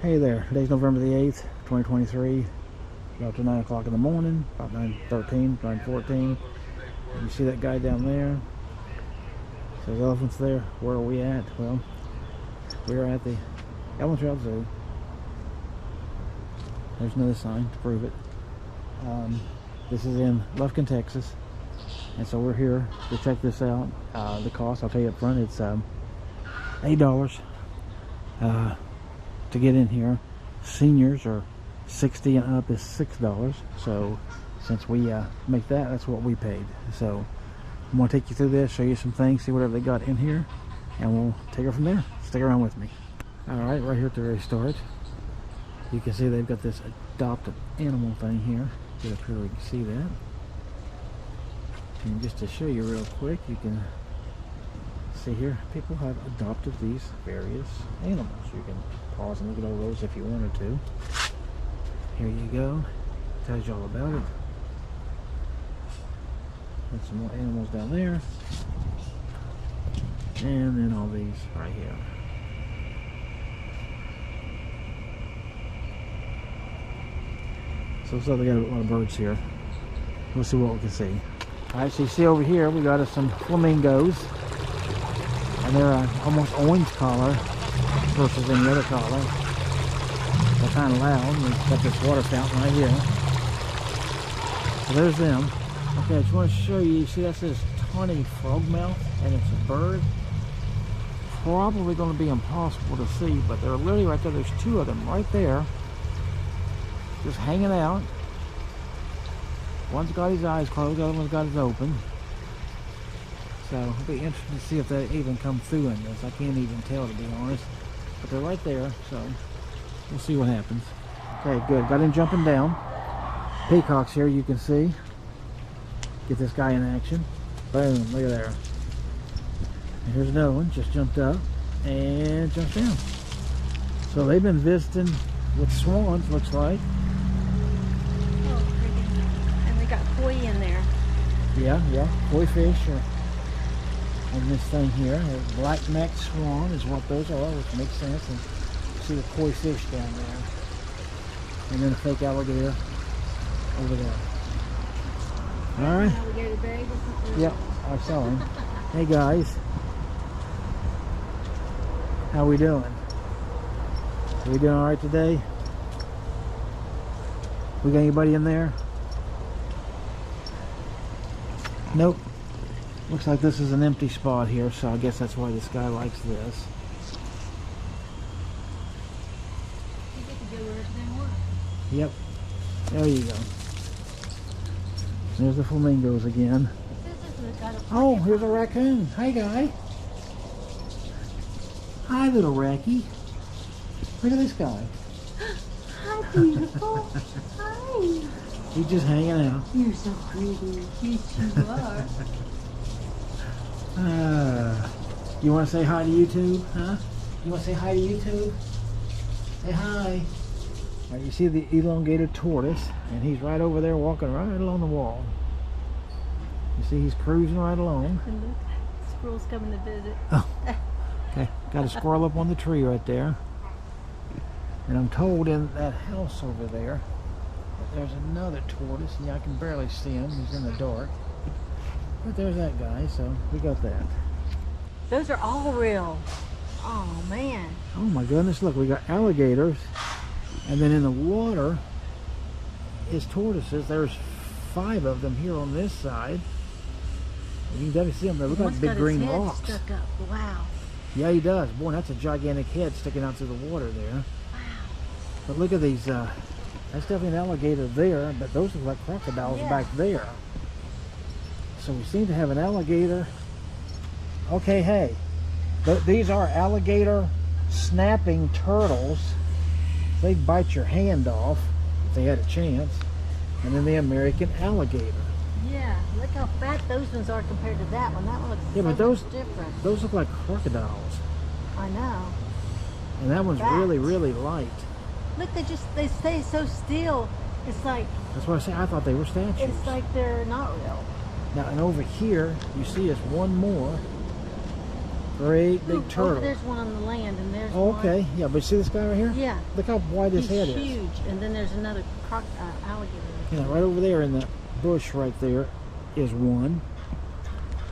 Hey there, today's November the 8th, 2023. About to 9 o'clock in the morning, about 9:13, 9:14. You see that guy down there? There's elephants there. Where are we at? Well, we're at the Ellen Trout Zoo. There's another sign to prove it. This is in Lufkin, Texas. And so we're here to check this out. The cost, I'll tell you up front, it's $8 to get in here. Seniors are 60 and up is $6. So since we make that, that's what we paid. So I'm going to take you through this, show you some things, see whatever they got in here, and we'll take it from there. Stick around with me. Alright, right here at the very start, you can see they've got this adopted animal thing here. Get up here, we can see that. And just to show you real quick, you can see here, people have adopted these various animals. You can pause and look at all those if you wanted to. Here you go. Tells you all about it. And some more animals down there. And then all these right here. So looks like they got a lot of birds here. We'll see what we can see. Alright, so you see over here we got some flamingos. And they're almost orange color versus any other color. They're kind of loud. We've got this water fountain right here. So there's them. Okay, I just want to show you. You see that says tawny frogmouth, and it's a bird. Probably going to be impossible to see, but they're literally right there. There's two of them right there, just hanging out. One's got his eyes closed, the other one's got his open. So it'll be interesting to see if they even come through in this. I can't even tell, to be honest. But they're right there, so we'll see what happens. Okay, good. Got him jumping down. Peacocks here, you can see. Get this guy in action. Boom, look at there. And here's another one, just jumped up and jumped down. So they've been visiting with swans, looks like. Oh, pretty. And they got koi in there. Yeah, koi fish on this thing here. A black-necked swan is what those are, which makes sense. And you see the koi fish down there. And then a fake alligator over there. Alright. Yep, I saw him. Hey guys. How we doing? Are we doing alright today? We got anybody in there? Nope. Looks like this is an empty spot here, so I guess that's why this guy likes this. You get to go wherever they want. Yep. There you go. There's the flamingos again. Oh, here's a raccoon. Hi, guy. Hi, little Racky. Look at this guy. Hi, beautiful. Hi. He's just hanging out. You're so pretty. Yes, you are. You want to say hi to YouTube? Huh? You want to say hi to YouTube? Say hi. All right, you see the elongated tortoise, and he's right over there walking right along the wall. You see he's cruising right along. And look, squirrel's coming to visit. Oh, okay. Got a squirrel up on the tree right there. And I'm told in that house over there that there's another tortoise. Yeah, I can barely see him. He's in the dark. But there's that guy, so we got that. Those are all real. Oh, man. Oh my goodness, look, we got alligators. And then in the water is tortoises. There's 5 of them here on this side. And you can definitely see them. They look like big green rocks. Stuck up. Wow. Yeah, he does. Boy, that's a gigantic head sticking out through the water there. Wow. But look at these. That's definitely an alligator there, but those look like crocodiles back there. So we seem to have an alligator. Okay, hey. These are alligator snapping turtles. They'd bite your hand off if they had a chance. And then the American alligator. Yeah, look how fat those ones are compared to that one. That one looks so much different. Those look like crocodiles. I know. And that one's really, really light. Look, they stay so still. It's like... That's what I say. I thought they were statues. It's like they're not real. Now, and over here, you see us one more Great big Ooh, turtle. over there's one on the land, and there's Oh, one. okay. Yeah, but see this guy right here? Yeah. Look how wide his He's head is. huge. And then there's another alligator. Yeah, right over there in the bush right there is one.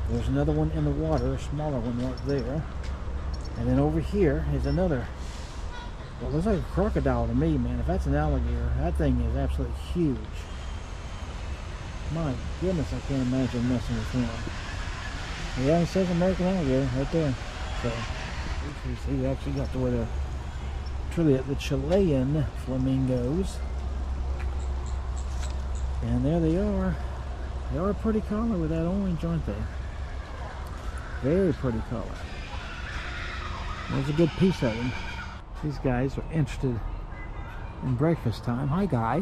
There's another one in the water, a smaller one right there. And then over here is another. Well, it looks like a crocodile to me, man. If that's an alligator, that thing is absolutely huge. My goodness, I can't imagine messing with him. Yeah, it says American alligator right there. So, you see, we actually got to where the Chilean flamingos. And there they are. They are a pretty color with that orange, aren't they? Very pretty color. There's a good piece of them. These guys are interested in breakfast time. Hi, guy.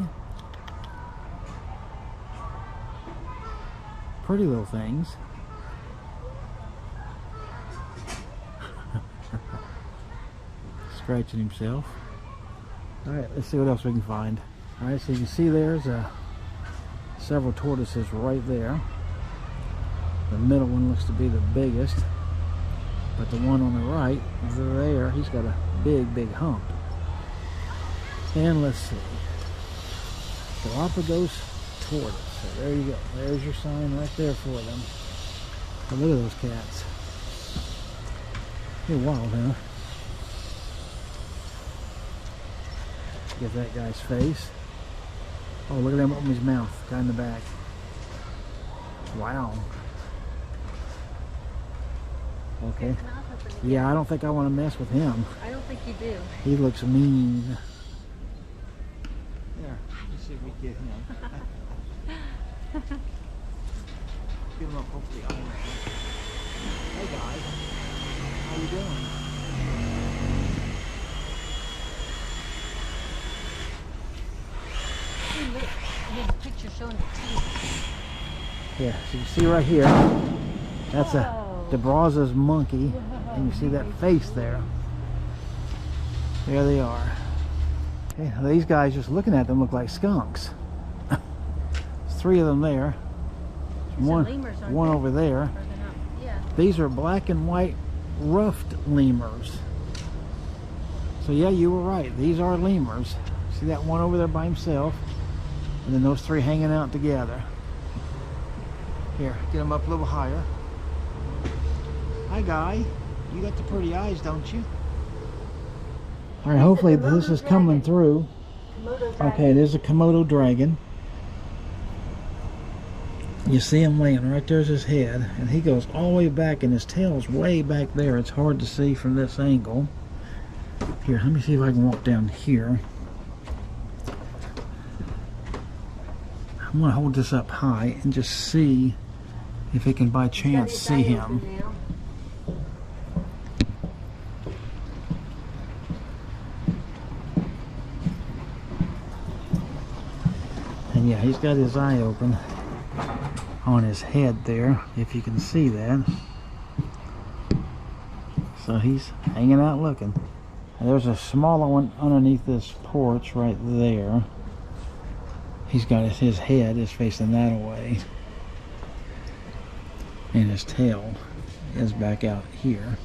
Pretty little things. Scratching himself. Alright, let's see what else we can find. Alright, so you can see there's several tortoises right there. The middle one looks to be the biggest, but the one on the right there, he's got a big hump. And let's see, Galapagos tortoise. So there you go. There's your sign right there for them. Oh, look at those cats. They're wild, huh? Get that guy's face. Oh, look at him open his mouth. Guy in the back. Wow. Okay. Yeah, I don't think I want to mess with him. I don't think you do. He looks mean. There, let's see if we get him. Get him up hopefully on. Hey guys, how you doing? Hey, look, there's a picture showing the teeth. Yeah, so you see right here, that's a DeBrazza's monkey, and you see that face there. There they are. Okay, these guys, just looking at them, look like skunks. There's three of them there. One over there. Yeah. These are black and white ruffed lemurs. So yeah, you were right. These are lemurs. See that one over there by himself, and then those three hanging out together. Here, get them up a little higher. Hi, guy. You got the pretty eyes, don't you? All right, hopefully this is coming through. Okay, there's a Komodo dragon. You see him laying right there's his head, and he goes all the way back, and his tail's way back there. It's hard to see from this angle. Here, let me see if I can walk down here. I'm gonna hold this up high and just see if it can by chance see him. And yeah, he's got his eye open on his head there, if you can see that. So he's hanging out looking. And there's a smaller one underneath this porch right there. He's got his head is facing that away. And his tail is back out here.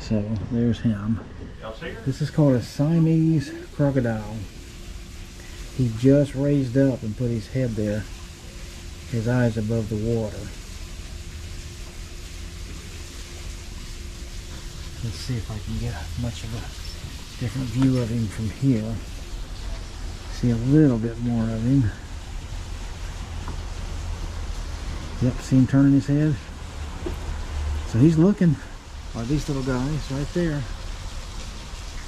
So there's him. This is called a Siamese crocodile. He just raised up and put his head there, his eyes above the water. Let's see if I can get much of a different view of him from here. See a little bit more of him. Yep, see him turning his head? So he's looking. Are these little guys right there?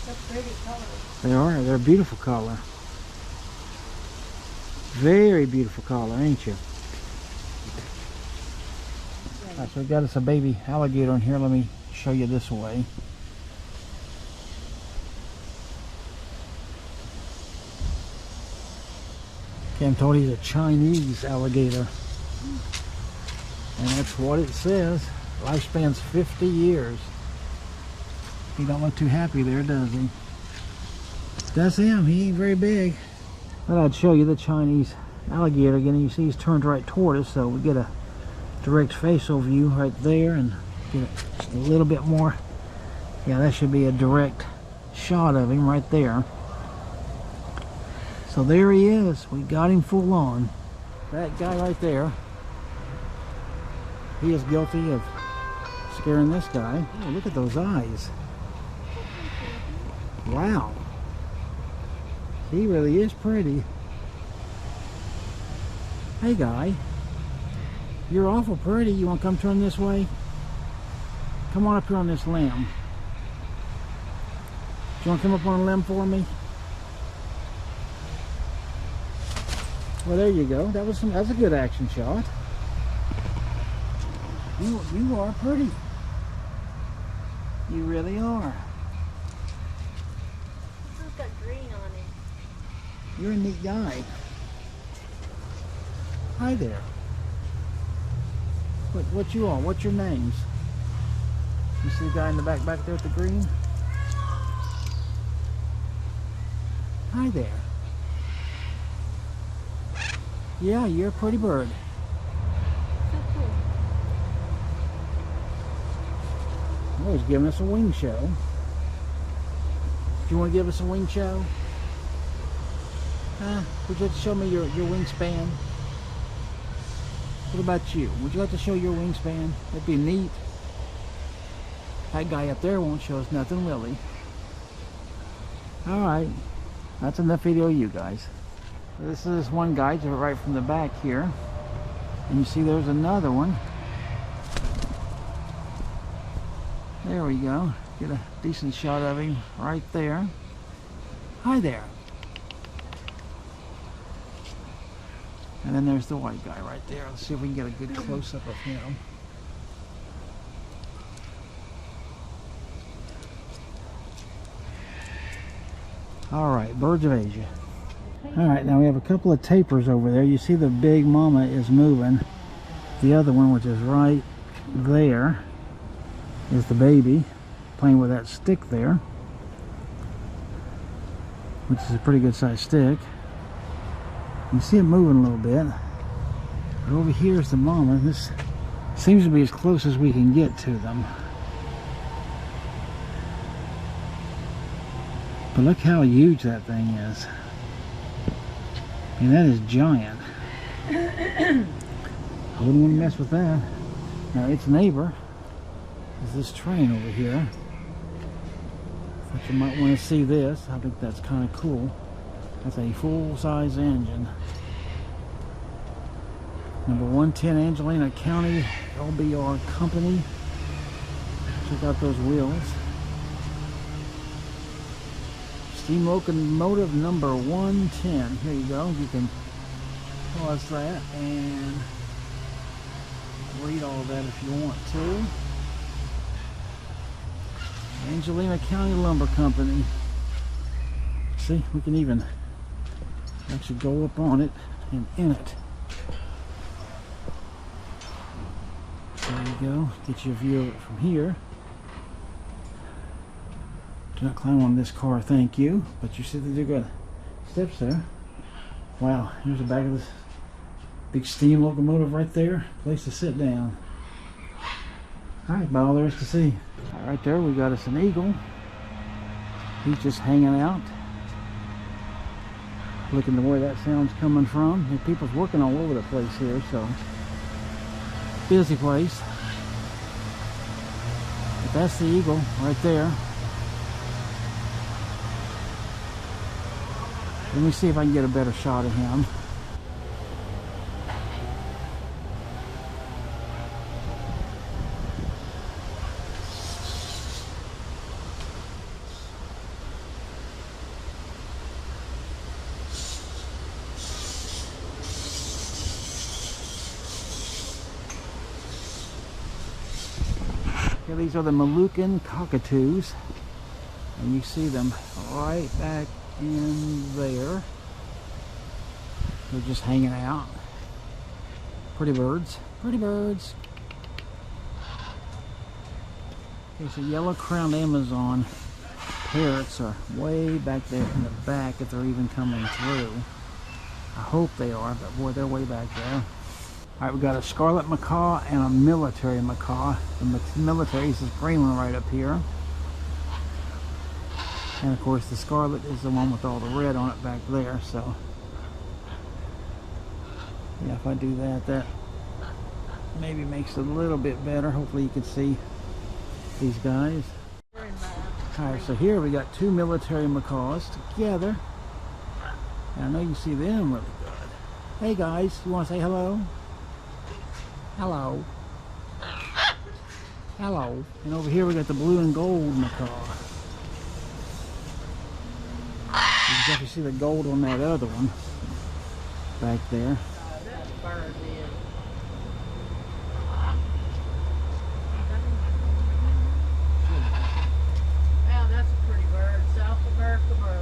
So pretty colors. They are. They're a beautiful color. Very beautiful color, ain't you? Alright, so we've got us a baby alligator in here. Let me show you this way. Okay, I'm told he's a Chinese alligator. And that's what it says. Lifespan's 50 years. He don't look too happy there, does he? That's him. He ain't very big. But I'd show you the Chinese alligator again. You see he's turned right toward us, so we get a direct facial view right there, and Get it just a little bit more. Yeah, that should be a direct shot of him right there. So there he is. We got him full on. That guy right there, he is guilty of scaring this guy. Oh, look at those eyes. Wow. He really is pretty. Hey guy, you're awful pretty. You want to come turn this way? Come on up here on this limb. Do you want to come up on a limb for me? Well, there you go. That's a good action shot. You are pretty. You really are. He's got green on him. You're a neat guy. Hi there. What you are? What's your names? You see the guy in the back there with the green? Hi there. Yeah, you're a pretty bird. So cool. Oh, he's giving us a wing show. Do you want to give us a wing show? Would you like to show me your wingspan? What about you? Would you like to show your wingspan? That'd be neat. That guy up there won't show us nothing, will he? Alright. That's enough video of you guys. This is one guy right from the back here. And you see there's another one. There we go. Get a decent shot of him right there. Hi there. And then there's the white guy right there. Let's see if we can get a good close-up of him. Alright, birds of Asia. Alright, now we have a couple of tapers over there. You see the big mama is moving. The other one, which is right there, is the baby playing with that stick there, which is a pretty good sized stick. You see it moving a little bit. But over here is the mama. This seems to be as close as we can get to them. But look how huge that thing is. I mean, that is giant. I wouldn't want to mess with that. Now, its neighbor is this train over here. But you might want to see this. I think that's kind of cool. That's a full-size engine. Number 110 Angelina County LBR Company. Check out those wheels. Steam locomotive number 110. Here you go. You can pause that and read all of that if you want to. Angelina County Lumber Company. See, we can even actually go up on it and in it. There you go. Get you a view of it from here. Do not climb on this car, thank you. But you see that they've got steps there. Wow, here's the back of this big steam locomotive right there. Place to sit down. Alright, about all there is to see. Right there we got us an eagle. He's just hanging out. Looking to where that sound's coming from. And people's working all over the place here, so busy place. But that's the eagle right there. Let me see if I can get a better shot of him. Okay, these are the Lufkin cockatoos, and you see them right back in there. They're just hanging out. Pretty birds. Pretty birds. Okay, so yellow-crowned Amazon parrots are way back there in the back, if they're even coming through. I hope they are, but boy, they're way back there. Alright, we got a scarlet macaw and a military macaw. The military is this green one right up here. And of course the scarlet is the one with all the red on it back there, so yeah, if I do that, that maybe makes it a little bit better. Hopefully you can see these guys. Alright, so here we got two military macaws together. And I know you see them really good. Hey guys, you want to say hello? Hello. Hello. And over here we got the blue and gold macaw. You can definitely see the gold on that other one back there. That bird is. Wow, that's a pretty bird. South America bird.